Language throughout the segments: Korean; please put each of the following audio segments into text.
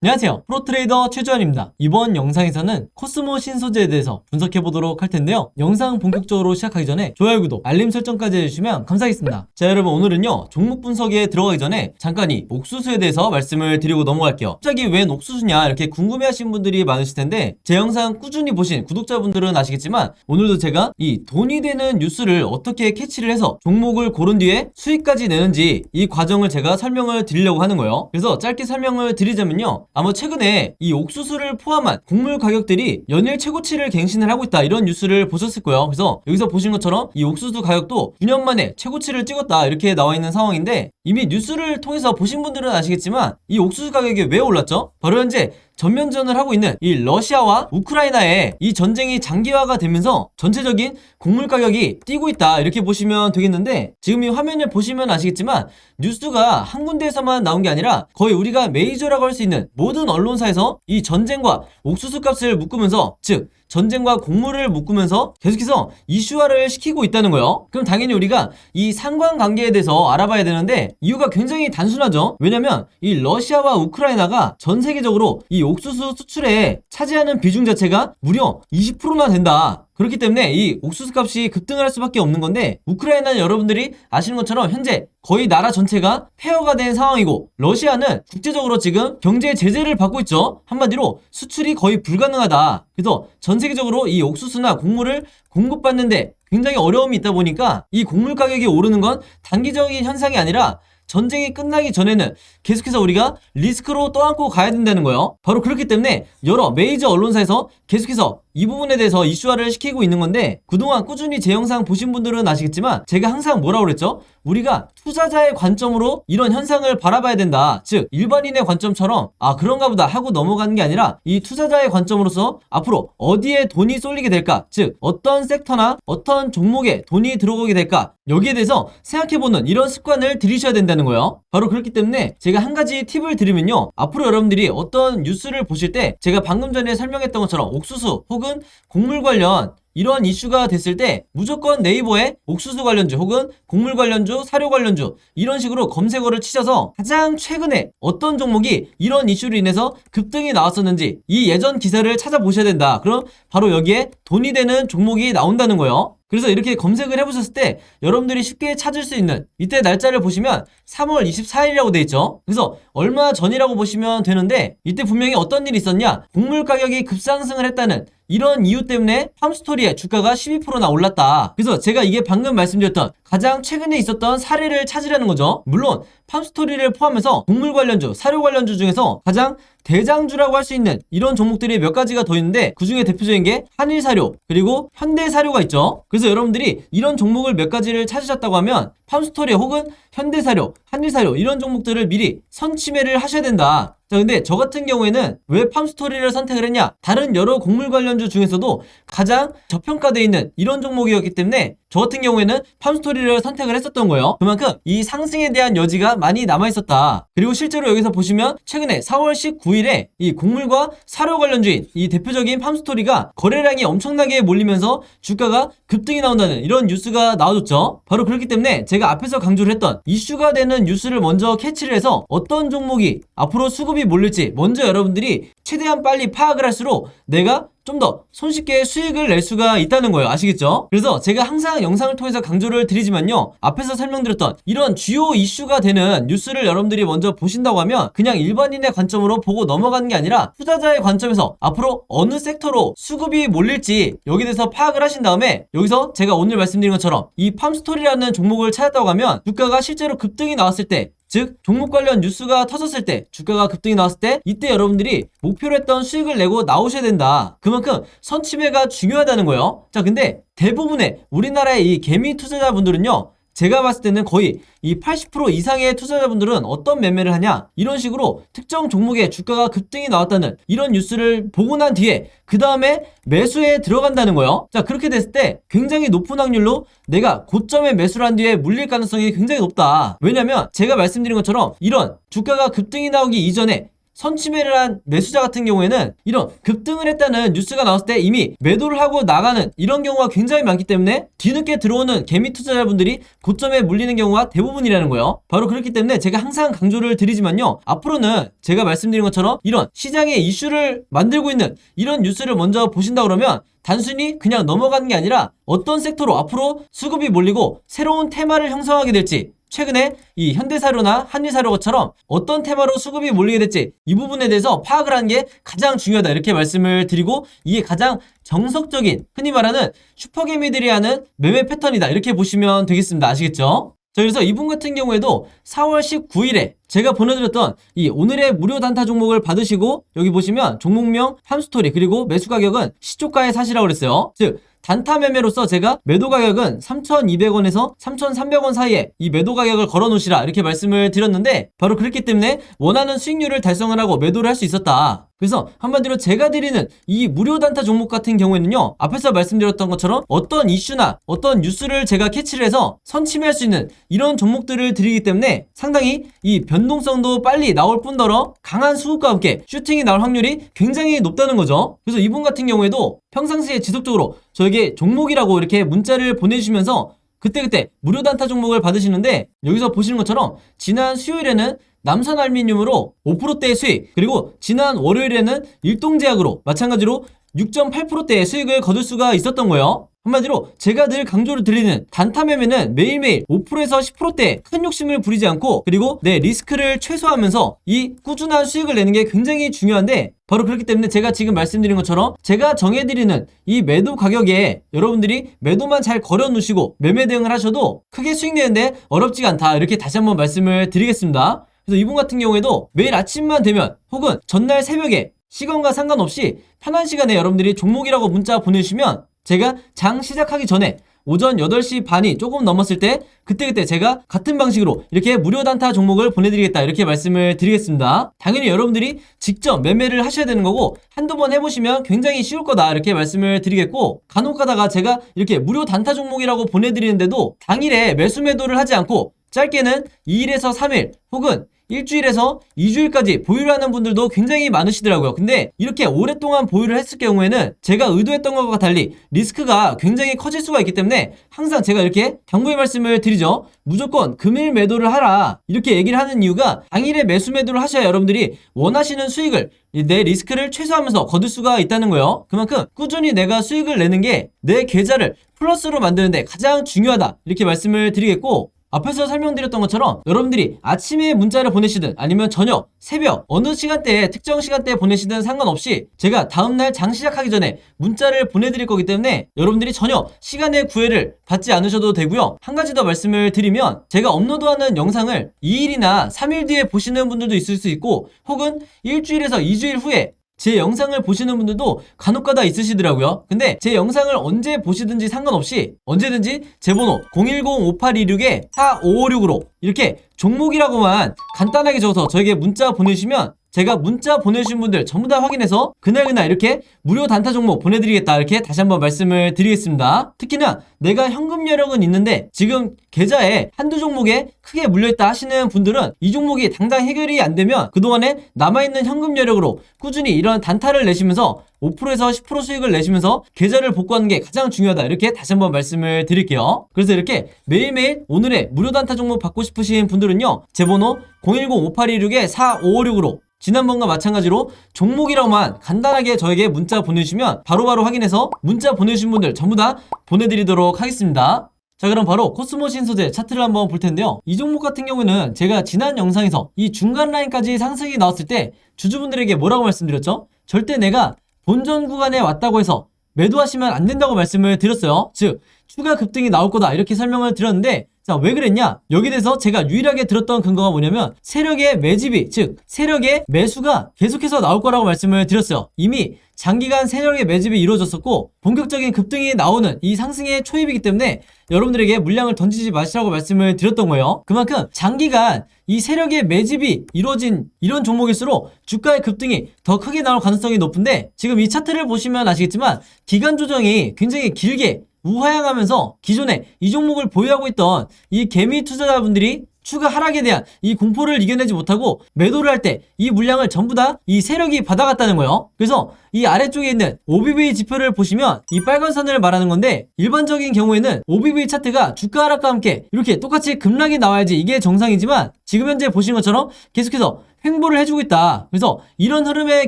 안녕하세요. 프로트레이더 최주환입니다. 이번 영상에서는 코스모 신소재에 대해서 분석해보도록 할 텐데요. 영상 본격적으로 시작하기 전에 좋아요, 구독, 알림 설정까지 해주시면 감사하겠습니다. 자, 여러분, 오늘은요 종목 분석에 들어가기 전에 잠깐 이 옥수수에 대해서 말씀을 드리고 넘어갈게요. 갑자기 웬 옥수수냐 이렇게 궁금해하신 분들이 많으실 텐데, 제 영상 꾸준히 보신 구독자분들은 아시겠지만 오늘도 제가 이 돈이 되는 뉴스를 어떻게 캐치를 해서 종목을 고른 뒤에 수익까지 내는지 이 과정을 제가 설명을 드리려고 하는 거예요. 그래서 짧게 설명을 드리자면요, 아마 최근에 이 옥수수를 포함한 곡물 가격들이 연일 최고치를 갱신을 하고 있다, 이런 뉴스를 보셨을 거예요. 그래서 여기서 보신 것처럼 이 옥수수 가격도 9년 만에 최고치를 찍었다, 이렇게 나와 있는 상황인데, 이미 뉴스를 통해서 보신 분들은 아시겠지만 이 옥수수 가격이 왜 올랐죠? 바로 현재 전면전을 하고 있는 이 러시아와 우크라이나의 이 전쟁이 장기화가 되면서 전체적인 곡물 가격이 뛰고 있다, 이렇게 보시면 되겠는데, 지금 이 화면을 보시면 아시겠지만 뉴스가 한 군데에서만 나온 게 아니라 거의 우리가 메이저라고 할 수 있는 모든 언론사에서 이 전쟁과 옥수수 값을 묶으면서, 즉 전쟁과 곡물을 묶으면서 계속해서 이슈화를 시키고 있다는 거예요. 그럼 당연히 우리가 이 상관관계에 대해서 알아봐야 되는데, 이유가 굉장히 단순하죠. 왜냐면 이 러시아와 우크라이나가 전 세계적으로 이 옥수수 수출에 차지하는 비중 자체가 무려 20%나 된다. 그렇기 때문에 이 옥수수 값이 급등을 할 수밖에 없는 건데, 우크라이나는 여러분들이 아시는 것처럼 현재 거의 나라 전체가 폐허가 된 상황이고, 러시아는 국제적으로 지금 경제 제재를 받고 있죠. 한마디로 수출이 거의 불가능하다. 그래서 전 세계적으로 이 옥수수나 곡물을 공급받는데 굉장히 어려움이 있다 보니까 이 곡물 가격이 오르는 건 단기적인 현상이 아니라 전쟁이 끝나기 전에는 계속해서 우리가 리스크로 떠안고 가야 된다는 거예요. 바로 그렇기 때문에 여러 메이저 언론사에서 계속해서 이 부분에 대해서 이슈화를 시키고 있는 건데, 그동안 꾸준히 제 영상 보신 분들은 아시겠지만 제가 항상 뭐라고 그랬죠? 우리가 투자자의 관점으로 이런 현상을 바라봐야 된다. 즉 일반인의 관점처럼 그런가 보다 하고 넘어가는 게 아니라, 이 투자자의 관점으로서 앞으로 어디에 돈이 쏠리게 될까, 즉 어떤 섹터나 어떤 종목에 돈이 들어오게 될까, 여기에 대해서 생각해보는 이런 습관을 들이셔야 된다는 거예요. 바로 그렇기 때문에 제가 한 가지 팁을 드리면요, 앞으로 여러분들이 어떤 뉴스를 보실 때 제가 방금 전에 설명했던 것처럼 옥수수 혹은 곡물 관련 이런 이슈가 됐을 때 무조건 네이버에 옥수수 관련주 혹은 곡물 관련주, 사료 관련주 이런 식으로 검색어를 치셔서 가장 최근에 어떤 종목이 이런 이슈로 인해서 급등이 나왔었는지 이 예전 기사를 찾아보셔야 된다. 그럼 바로 여기에 돈이 되는 종목이 나온다는 거예요. 그래서 이렇게 검색을 해보셨을 때 여러분들이 쉽게 찾을 수 있는, 이때 날짜를 보시면 3월 24일이라고 돼 있죠. 그래서 얼마 전이라고 보시면 되는데, 이때 분명히 어떤 일이 있었냐, 곡물 가격이 급상승을 했다는 이런 이유 때문에 팜스토리의 주가가 12%나 올랐다. 그래서 제가 이게 방금 말씀드렸던 가장 최근에 있었던 사례를 찾으라는 거죠. 물론 팜스토리를 포함해서 곡물 관련주, 사료 관련주 중에서 가장 대장주라고 할 수 있는 이런 종목들이 몇 가지가 더 있는데, 그 중에 대표적인 게 한일사료 그리고 현대사료가 있죠. 그래서 여러분들이 이런 종목을 몇 가지를 찾으셨다고 하면 팜스토리 혹은 현대사료, 한일사료 이런 종목들을 미리 선침해를 하셔야 된다. 자, 근데 저 같은 경우에는 왜 팜스토리를 선택을 했냐, 다른 여러 곡물 관련주 중에서도 가장 저평가되어 있는 이런 종목이었기 때문에 저 같은 경우에는 팜스토리를 선택을 했었던 거예요. 그만큼 이 상승에 대한 여지가 많이 남아있었다. 그리고 실제로 여기서 보시면 최근에 4월 19일에 이 곡물과 사료 관련주인 이 대표적인 팜스토리가 거래량이 엄청나게 몰리면서 주가가 급등이 나온다는 이런 뉴스가 나와줬죠. 바로 그렇기 때문에 제가 앞에서 강조를 했던 이슈가 되는 뉴스를 먼저 캐치를 해서 어떤 종목이 앞으로 수급이 몰릴지 먼저 여러분들이 최대한 빨리 파악을 할수록 내가 좀 더 손쉽게 수익을 낼 수가 있다는 거예요. 아시겠죠? 그래서 제가 항상 영상을 통해서 강조를 드리지만요, 앞에서 설명드렸던 이런 주요 이슈가 되는 뉴스를 여러분들이 먼저 보신다고 하면 그냥 일반인의 관점으로 보고 넘어가는 게 아니라 투자자의 관점에서 앞으로 어느 섹터로 수급이 몰릴지 여기에 대해서 파악을 하신 다음에, 여기서 제가 오늘 말씀드린 것처럼 이 팜스토리라는 종목을 찾았다고 하면 주가가 실제로 급등이 나왔을 때, 즉 종목 관련 뉴스가 터졌을 때, 주가가 급등이 나왔을 때 이때 여러분들이 목표로 했던 수익을 내고 나오셔야 된다. 그만큼 선침해가 중요하다는 거예요. 자, 근데 대부분의 우리나라의 이 개미 투자자분들은요, 제가 봤을 때는 거의 이 80% 이상의 투자자분들은 어떤 매매를 하냐, 이런 식으로 특정 종목의 주가가 급등이 나왔다는 이런 뉴스를 보고 난 뒤에 그 다음에 매수에 들어간다는 거예요. 자, 그렇게 됐을 때 굉장히 높은 확률로 내가 고점에 매수를 한 뒤에 물릴 가능성이 굉장히 높다. 왜냐면 제가 말씀드린 것처럼 이런 주가가 급등이 나오기 이전에 선취매를 한 매수자 같은 경우에는 이런 급등을 했다는 뉴스가 나왔을 때 이미 매도를 하고 나가는 이런 경우가 굉장히 많기 때문에 뒤늦게 들어오는 개미 투자자분들이 고점에 물리는 경우가 대부분이라는 거예요. 바로 그렇기 때문에 제가 항상 강조를 드리지만요, 앞으로는 제가 말씀드린 것처럼 이런 시장의 이슈를 만들고 있는 이런 뉴스를 먼저 보신다 그러면 단순히 그냥 넘어가는 게 아니라 어떤 섹터로 앞으로 수급이 몰리고 새로운 테마를 형성하게 될지, 최근에 이 현대사료나 한일사료처럼 어떤 테마로 수급이 몰리게 될지 이 부분에 대해서 파악을 하는 게 가장 중요하다 이렇게 말씀을 드리고, 이게 가장 정석적인 흔히 말하는 슈퍼개미들이 하는 매매 패턴이다 이렇게 보시면 되겠습니다. 아시겠죠? 자, 그래서 이분 같은 경우에도 4월 19일에 제가 보내드렸던 이 오늘의 무료 단타 종목을 받으시고, 여기 보시면 종목명, 함스토리, 그리고 매수 가격은 시초가에 사시라고 그랬어요. 즉 단타 매매로서 제가 매도 가격은 3,200원에서 3,300원 사이에 이 매도 가격을 걸어 놓으시라 이렇게 말씀을 드렸는데, 바로 그렇기 때문에 원하는 수익률을 달성을 하고 매도를 할 수 있었다. 그래서 한마디로 제가 드리는 이 무료 단타 종목 같은 경우에는요, 앞에서 말씀드렸던 것처럼 어떤 이슈나 어떤 뉴스를 제가 캐치를 해서 선침해할 수 있는 이런 종목들을 드리기 때문에 상당히 이 변동성도 빨리 나올 뿐더러 강한 수급과 함께 슈팅이 나올 확률이 굉장히 높다는 거죠. 그래서 이분 같은 경우에도 평상시에 지속적으로 저에게 종목이라고 이렇게 문자를 보내주시면서 그때그때 무료 단타 종목을 받으시는데, 여기서 보시는 것처럼 지난 수요일에는 남선알미늄으로 5%대의 수익, 그리고 지난 월요일에는 일동제약으로 마찬가지로 6.8%대의 수익을 거둘 수가 있었던 거예요. 한마디로 제가 늘 강조를 드리는 단타 매매는 매일매일 5%에서 10%대의 큰 욕심을 부리지 않고, 그리고 내 리스크를 최소화하면서 이 꾸준한 수익을 내는 게 굉장히 중요한데, 바로 그렇기 때문에 제가 지금 말씀드린 것처럼 제가 정해드리는 이 매도 가격에 여러분들이 매도만 잘 걸어 놓으시고 매매 대응을 하셔도 크게 수익 내는데 어렵지가 않다 이렇게 다시 한번 말씀을 드리겠습니다. 그래서 이분 같은 경우에도 매일 아침만 되면 혹은 전날 새벽에 시간과 상관없이 편한 시간에 여러분들이 종목이라고 문자 보내주시면 제가 장 시작하기 전에 오전 8시 반이 조금 넘었을 때 그때그때 제가 같은 방식으로 이렇게 무료 단타 종목을 보내드리겠다 이렇게 말씀을 드리겠습니다. 당연히 여러분들이 직접 매매를 하셔야 되는 거고 한두 번 해보시면 굉장히 쉬울 거다 이렇게 말씀을 드리겠고, 간혹 가다가 제가 이렇게 무료 단타 종목이라고 보내드리는데도 당일에 매수 매도를 하지 않고 짧게는 2일에서 3일 혹은 일주일에서 2주일까지 보유를 하는 분들도 굉장히 많으시더라고요. 근데 이렇게 오랫동안 보유를 했을 경우에는 제가 의도했던 것과 달리 리스크가 굉장히 커질 수가 있기 때문에 항상 제가 이렇게 당부의 말씀을 드리죠. 무조건 금일 매도를 하라 이렇게 얘기를 하는 이유가, 당일에 매수 매도를 하셔야 여러분들이 원하시는 수익을, 내 리스크를 최소화하면서 거둘 수가 있다는 거예요. 그만큼 꾸준히 내가 수익을 내는 게 내 계좌를 플러스로 만드는데 가장 중요하다 이렇게 말씀을 드리겠고, 앞에서 설명드렸던 것처럼 여러분들이 아침에 문자를 보내시든 아니면 저녁, 새벽 어느 시간대에 특정 시간대에 보내시든 상관없이 제가 다음날 장 시작하기 전에 문자를 보내드릴 거기 때문에 여러분들이 전혀 시간의 구애를 받지 않으셔도 되고요. 한 가지 더 말씀을 드리면, 제가 업로드하는 영상을 2일이나 3일 뒤에 보시는 분들도 있을 수 있고 혹은 일주일에서 2주일 후에 제 영상을 보시는 분들도 간혹가다 있으시더라고요. 근데 제 영상을 언제 보시든지 상관없이 언제든지 제 번호 010-5826-4556으로 이렇게 종목이라고만 간단하게 적어서 저에게 문자 보내주시면 제가 문자 보내주신 분들 전부 다 확인해서 그날그날 이렇게 무료 단타 종목 보내드리겠다 이렇게 다시 한번 말씀을 드리겠습니다. 특히나 내가 현금 여력은 있는데 지금 계좌에 한두 종목에 크게 물려있다 하시는 분들은 이 종목이 당장 해결이 안 되면 그동안에 남아있는 현금 여력으로 꾸준히 이런 단타를 내시면서 5%에서 10% 수익을 내시면서 계좌를 복구하는 게 가장 중요하다 이렇게 다시 한번 말씀을 드릴게요. 그래서 이렇게 매일매일 오늘의 무료 단타 종목 받고 싶으신 분들은요, 제 번호 010-5826-4556으로 지난번과 마찬가지로 종목이라고만 간단하게 저에게 문자 보내주시면 바로바로 확인해서 문자 보내주신 분들 전부 다 보내드리도록 하겠습니다. 자, 그럼 바로 코스모 신소재 차트를 한번 볼 텐데요. 이 종목 같은 경우는 제가 지난 영상에서 이 중간 라인까지 상승이 나왔을 때 주주분들에게 뭐라고 말씀드렸죠? 절대 내가 본전 구간에 왔다고 해서 매도하시면 안 된다고 말씀을 드렸어요. 즉 추가 급등이 나올 거다 이렇게 설명을 드렸는데, 자, 왜 그랬냐? 여기 대해서 제가 유일하게 들었던 근거가 뭐냐면 세력의 매집이, 즉 세력의 매수가 계속해서 나올 거라고 말씀을 드렸어요. 이미 장기간 세력의 매집이 이루어졌었고 본격적인 급등이 나오는 이 상승의 초입이기 때문에 여러분들에게 물량을 던지지 마시라고 말씀을 드렸던 거예요. 그만큼 장기간 이 세력의 매집이 이루어진 이런 종목일수록 주가의 급등이 더 크게 나올 가능성이 높은데, 지금 이 차트를 보시면 아시겠지만 기간 조정이 굉장히 길게 우하향하면서 기존에 이 종목을 보유하고 있던 이 개미 투자자분들이 추가 하락에 대한 이 공포를 이겨내지 못하고 매도를 할 때 이 물량을 전부 다 이 세력이 받아갔다는 거예요. 그래서 이 아래쪽에 있는 OBV 지표를 보시면 이 빨간 선을 말하는 건데, 일반적인 경우에는 OBV 차트가 주가 하락과 함께 이렇게 똑같이 급락이 나와야지 이게 정상이지만, 지금 현재 보시는 것처럼 계속해서 횡보를 해주고 있다. 그래서 이런 흐름의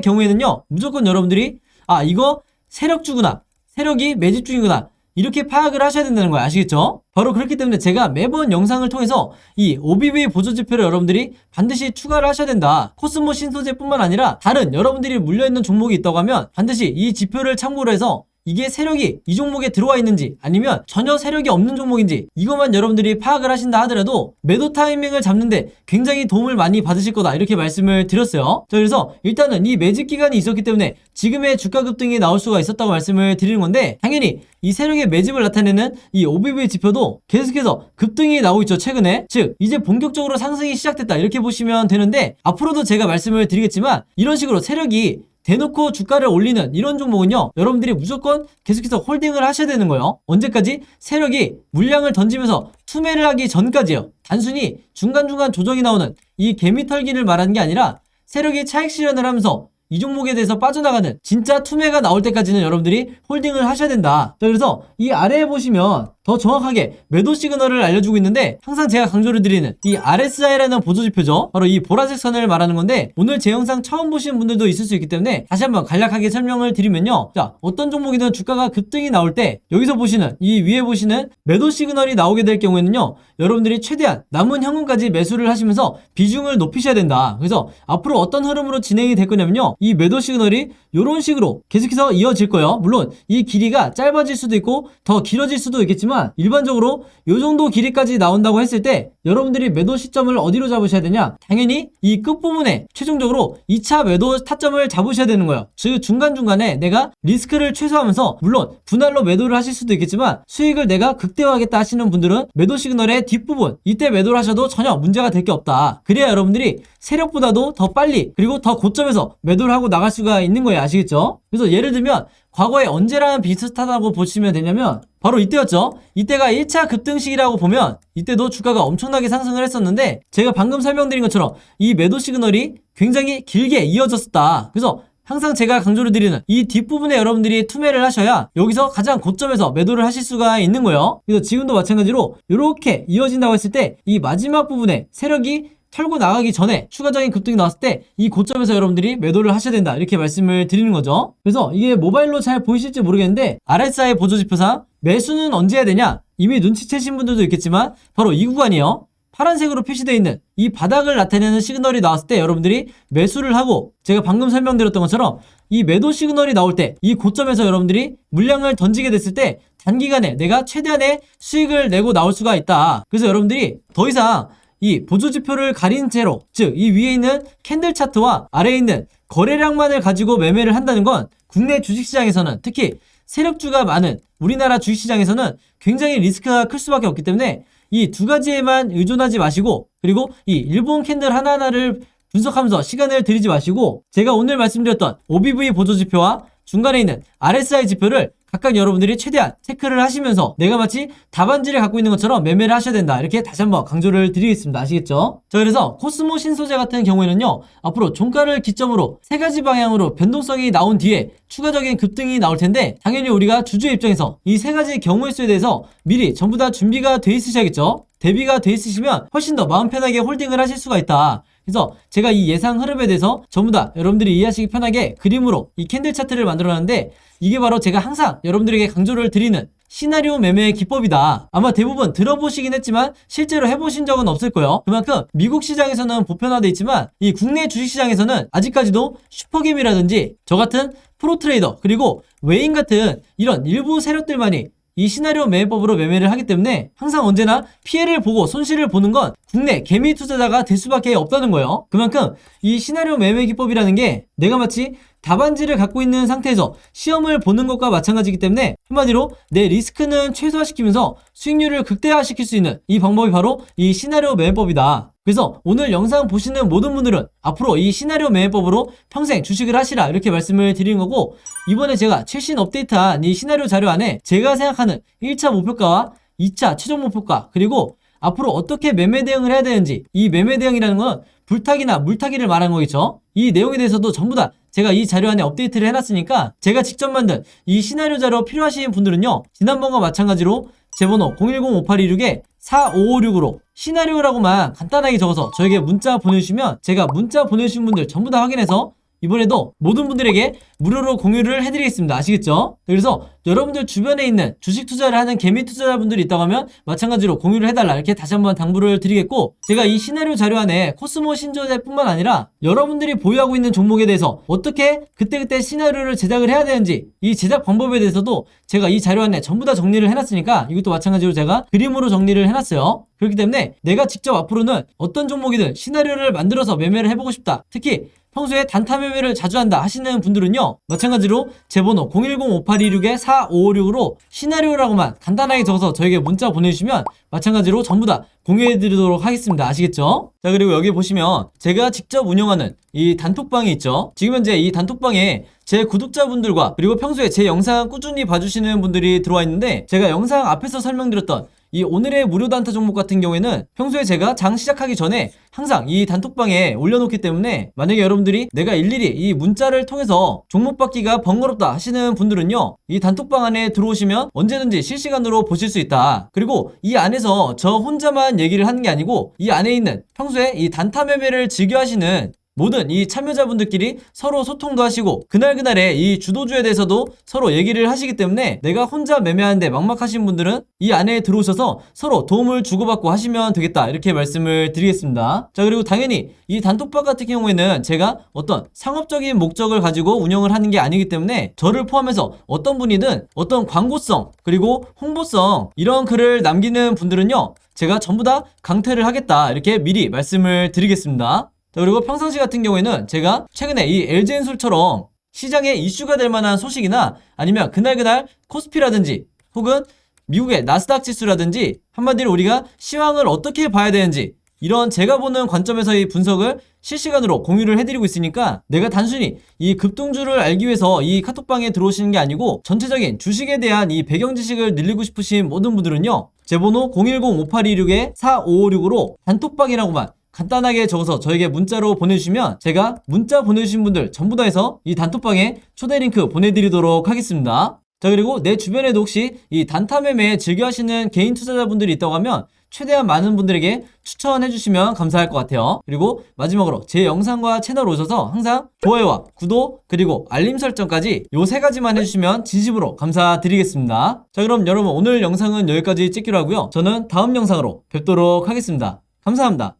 경우에는요, 무조건 여러분들이 이거 세력주구나, 세력이 매집 중이구나, 이렇게 파악을 하셔야 된다는 거예요. 아시겠죠? 바로 그렇기 때문에 제가 매번 영상을 통해서 이 OBV 보조지표를 여러분들이 반드시 추가를 하셔야 된다. 코스모 신소재뿐만 아니라 다른 여러분들이 물려있는 종목이 있다고 하면 반드시 이 지표를 참고로 해서 이게 세력이 이 종목에 들어와 있는지 아니면 전혀 세력이 없는 종목인지 이것만 여러분들이 파악을 하신다 하더라도 매도 타이밍을 잡는데 굉장히 도움을 많이 받으실 거다, 이렇게 말씀을 드렸어요. 자, 그래서 일단은 이 매집 기간이 있었기 때문에 지금의 주가 급등이 나올 수가 있었다고 말씀을 드리는 건데, 당연히 이 세력의 매집을 나타내는 이 OBV 지표도 계속해서 급등이 나오고 있죠, 최근에. 즉 이제 본격적으로 상승이 시작됐다, 이렇게 보시면 되는데, 앞으로도 제가 말씀을 드리겠지만 이런 식으로 세력이 대놓고 주가를 올리는 이런 종목은요, 여러분들이 무조건 계속해서 홀딩을 하셔야 되는 거예요. 언제까지? 세력이 물량을 던지면서 투매를 하기 전까지요. 단순히 중간중간 조정이 나오는 이 개미 털기를 말하는 게 아니라 세력이 차익 실현을 하면서 이 종목에 대해서 빠져나가는 진짜 투매가 나올 때까지는 여러분들이 홀딩을 하셔야 된다. 자, 그래서 이 아래에 보시면 더 정확하게 매도 시그널을 알려주고 있는데, 항상 제가 강조를 드리는 이 RSI라는 보조지표죠. 바로 이 보라색 선을 말하는 건데, 오늘 제 영상 처음 보시는 분들도 있을 수 있기 때문에 다시 한번 간략하게 설명을 드리면요, 자, 어떤 종목이든 주가가 급등이 나올 때 여기서 보시는 이 위에 보시는 매도 시그널이 나오게 될 경우에는요, 여러분들이 최대한 남은 현금까지 매수를 하시면서 비중을 높이셔야 된다. 그래서 앞으로 어떤 흐름으로 진행이 될 거냐면요, 이 매도 시그널이 이런 식으로 계속해서 이어질 거예요. 물론 이 길이가 짧아질 수도 있고 더 길어질 수도 있겠지만, 일반적으로 이 정도 길이까지 나온다고 했을 때 여러분들이 매도 시점을 어디로 잡으셔야 되냐? 당연히 이 끝부분에 최종적으로 2차 매도 타점을 잡으셔야 되는 거예요. 즉 중간중간에 내가 리스크를 최소화하면서, 물론 분할로 매도를 하실 수도 있겠지만 수익을 내가 극대화하겠다 하시는 분들은 매도 시그널의 뒷부분, 이때 매도를 하셔도 전혀 문제가 될 게 없다. 그래야 여러분들이 세력보다도 더 빨리 그리고 더 고점에서 매도를 하고 나갈 수가 있는 거예요. 아시겠죠? 그래서 예를 들면 과거에 언제랑 비슷하다고 보시면 되냐면 바로 이때였죠. 이때가 1차 급등식이라고 보면 이때도 주가가 엄청나게 상승을 했었는데, 제가 방금 설명드린 것처럼 이 매도 시그널이 굉장히 길게 이어졌었다. 그래서 항상 제가 강조를 드리는 이 뒷부분에 여러분들이 투매를 하셔야 여기서 가장 고점에서 매도를 하실 수가 있는 거예요. 그래서 지금도 마찬가지로 이렇게 이어진다고 했을 때 이 마지막 부분에 세력이 털고 나가기 전에 추가적인 급등이 나왔을 때 이 고점에서 여러분들이 매도를 하셔야 된다, 이렇게 말씀을 드리는 거죠. 그래서 이게 모바일로 잘 보이실지 모르겠는데, RSI 보조지표상 매수는 언제 해야 되냐, 이미 눈치채신 분들도 있겠지만 바로 이 구간이요, 파란색으로 표시되어 있는 이 바닥을 나타내는 시그널이 나왔을 때 여러분들이 매수를 하고, 제가 방금 설명드렸던 것처럼 이 매도 시그널이 나올 때 이 고점에서 여러분들이 물량을 던지게 됐을 때 단기간에 내가 최대한의 수익을 내고 나올 수가 있다. 그래서 여러분들이 더 이상 이 보조지표를 가린 채로, 즉 이 위에 있는 캔들 차트와 아래에 있는 거래량만을 가지고 매매를 한다는 건 국내 주식시장에서는, 특히 세력주가 많은 우리나라 주식시장에서는 굉장히 리스크가 클 수밖에 없기 때문에 이 두 가지에만 의존하지 마시고, 그리고 이 일본 캔들 하나하나를 분석하면서 시간을 들이지 마시고, 제가 오늘 말씀드렸던 OBV 보조지표와 중간에 있는 RSI 지표를 각각 여러분들이 최대한 체크를 하시면서 내가 마치 답안지를 갖고 있는 것처럼 매매를 하셔야 된다, 이렇게 다시 한번 강조를 드리겠습니다. 아시겠죠? 자, 그래서 코스모 신소재 같은 경우에는요, 앞으로 종가를 기점으로 세 가지 방향으로 변동성이 나온 뒤에 추가적인 급등이 나올 텐데, 당연히 우리가 주주의 입장에서 이 세 가지 경우의 수에 대해서 미리 전부 다 준비가 돼 있으셔야겠죠? 대비가 돼 있으시면 훨씬 더 마음 편하게 홀딩을 하실 수가 있다. 그래서 제가 이 예상 흐름에 대해서 전부 다 여러분들이 이해하시기 편하게 그림으로 이 캔들 차트를 만들어놨는데, 이게 바로 제가 항상 여러분들에게 강조를 드리는 시나리오 매매의 기법이다. 아마 대부분 들어보시긴 했지만 실제로 해보신 적은 없을 거예요. 그만큼 미국 시장에서는 보편화돼 있지만 이 국내 주식시장에서는 아직까지도 슈퍼겜이라든지 저 같은 프로트레이더, 그리고 외인 같은 이런 일부 세력들만이 이 시나리오 매매법으로 매매를 하기 때문에 항상 언제나 피해를 보고 손실을 보는 건 국내 개미 투자자가 될 수밖에 없다는 거예요. 그만큼 이 시나리오 매매 기법이라는 게 내가 마치 답안지를 갖고 있는 상태에서 시험을 보는 것과 마찬가지이기 때문에, 한마디로 내 리스크는 최소화시키면서 수익률을 극대화시킬 수 있는 이 방법이 바로 이 시나리오 매매법이다. 그래서 오늘 영상 보시는 모든 분들은 앞으로 이 시나리오 매매법으로 평생 주식을 하시라, 이렇게 말씀을 드리는 거고, 이번에 제가 최신 업데이트한 이 시나리오 자료 안에 제가 생각하는 1차 목표가와 2차 최종 목표가, 그리고 앞으로 어떻게 매매 대응을 해야 되는지, 이 매매 대응이라는 건 불타기나 물타기를 말하는 거겠죠. 이 내용에 대해서도 전부 다 제가 이 자료 안에 업데이트를 해놨으니까 제가 직접 만든 이 시나리오 자료 필요하신 분들은요, 지난번과 마찬가지로 제 번호 010-5826-4556으로 시나리오라고만 간단하게 적어서 저에게 문자 보내주시면 제가 문자 보내주신 분들 전부 다 확인해서 이번에도 모든 분들에게 무료로 공유를 해드리겠습니다. 아시겠죠? 그래서 여러분들 주변에 있는 주식 투자를 하는 개미 투자자분들이 있다고 하면 마찬가지로 공유를 해달라, 이렇게 다시 한번 당부를 드리겠고, 제가 이 시나리오 자료 안에 코스모 신조제뿐만 아니라 여러분들이 보유하고 있는 종목에 대해서 어떻게 그때그때 시나리오를 제작을 해야 되는지, 이 제작 방법에 대해서도 제가 이 자료 안에 전부 다 정리를 해놨으니까 이것도 마찬가지로 제가 그림으로 정리를 해놨어요. 그렇기 때문에 내가 직접 앞으로는 어떤 종목이든 시나리오를 만들어서 매매를 해보고 싶다, 특히 평소에 단타 매매를 자주 한다 하시는 분들은요, 마찬가지로 제 번호 010-5826-4556으로 시나리오라고만 간단하게 적어서 저에게 문자 보내주시면 마찬가지로 전부 다 공유해드리도록 하겠습니다. 아시겠죠? 자, 그리고 여기 보시면 제가 직접 운영하는 이 단톡방이 있죠. 지금 현재 이 단톡방에 제 구독자분들과 그리고 평소에 제 영상 꾸준히 봐주시는 분들이 들어와 있는데, 제가 영상 앞에서 설명드렸던 이 오늘의 무료 단타 종목 같은 경우에는 평소에 제가 장 시작하기 전에 항상 이 단톡방에 올려놓기 때문에, 만약에 여러분들이 내가 일일이 이 문자를 통해서 종목 받기가 번거롭다 하시는 분들은요, 이 단톡방 안에 들어오시면 언제든지 실시간으로 보실 수 있다. 그리고 이 안에서 저 혼자만 얘기를 하는 게 아니고 이 안에 있는 평소에 이 단타 매매를 즐겨 하시는 모든 이 참여자분들끼리 서로 소통도 하시고 그날그날의 이 주도주에 대해서도 서로 얘기를 하시기 때문에, 내가 혼자 매매하는데 막막하신 분들은 이 안에 들어오셔서 서로 도움을 주고받고 하시면 되겠다, 이렇게 말씀을 드리겠습니다. 자, 그리고 당연히 이 단톡방 같은 경우에는 제가 어떤 상업적인 목적을 가지고 운영을 하는 게 아니기 때문에 저를 포함해서 어떤 분이든 어떤 광고성 그리고 홍보성 이런 글을 남기는 분들은요, 제가 전부 다 강퇴를 하겠다, 이렇게 미리 말씀을 드리겠습니다. 자, 그리고 평상시 같은 경우에는 제가 최근에 이 LG엔솔처럼 시장에 이슈가 될 만한 소식이나 아니면 그날 코스피라든지 혹은 미국의 나스닥 지수라든지, 한마디로 우리가 시황을 어떻게 봐야 되는지 이런 제가 보는 관점에서의 분석을 실시간으로 공유를 해드리고 있으니까, 내가 단순히 이 급등주를 알기 위해서 이 카톡방에 들어오시는 게 아니고 전체적인 주식에 대한 이 배경 지식을 늘리고 싶으신 모든 분들은요, 제 번호 010-5826-4556으로 단톡방이라고만 간단하게 적어서 저에게 문자로 보내주시면 제가 문자 보내주신 분들 전부 다 해서 이 단톡방에 초대 링크 보내드리도록 하겠습니다. 자, 그리고 내 주변에도 혹시 이 단타 매매 즐겨 하시는 개인 투자자분들이 있다고 하면 최대한 많은 분들에게 추천해 주시면 감사할 것 같아요. 그리고 마지막으로 제 영상과 채널 오셔서 항상 좋아요와 구독 그리고 알림 설정까지 요 3가지만 해주시면 진심으로 감사드리겠습니다. 자, 그럼 여러분 오늘 영상은 여기까지 찍기로 하고요. 저는 다음 영상으로 뵙도록 하겠습니다. 감사합니다.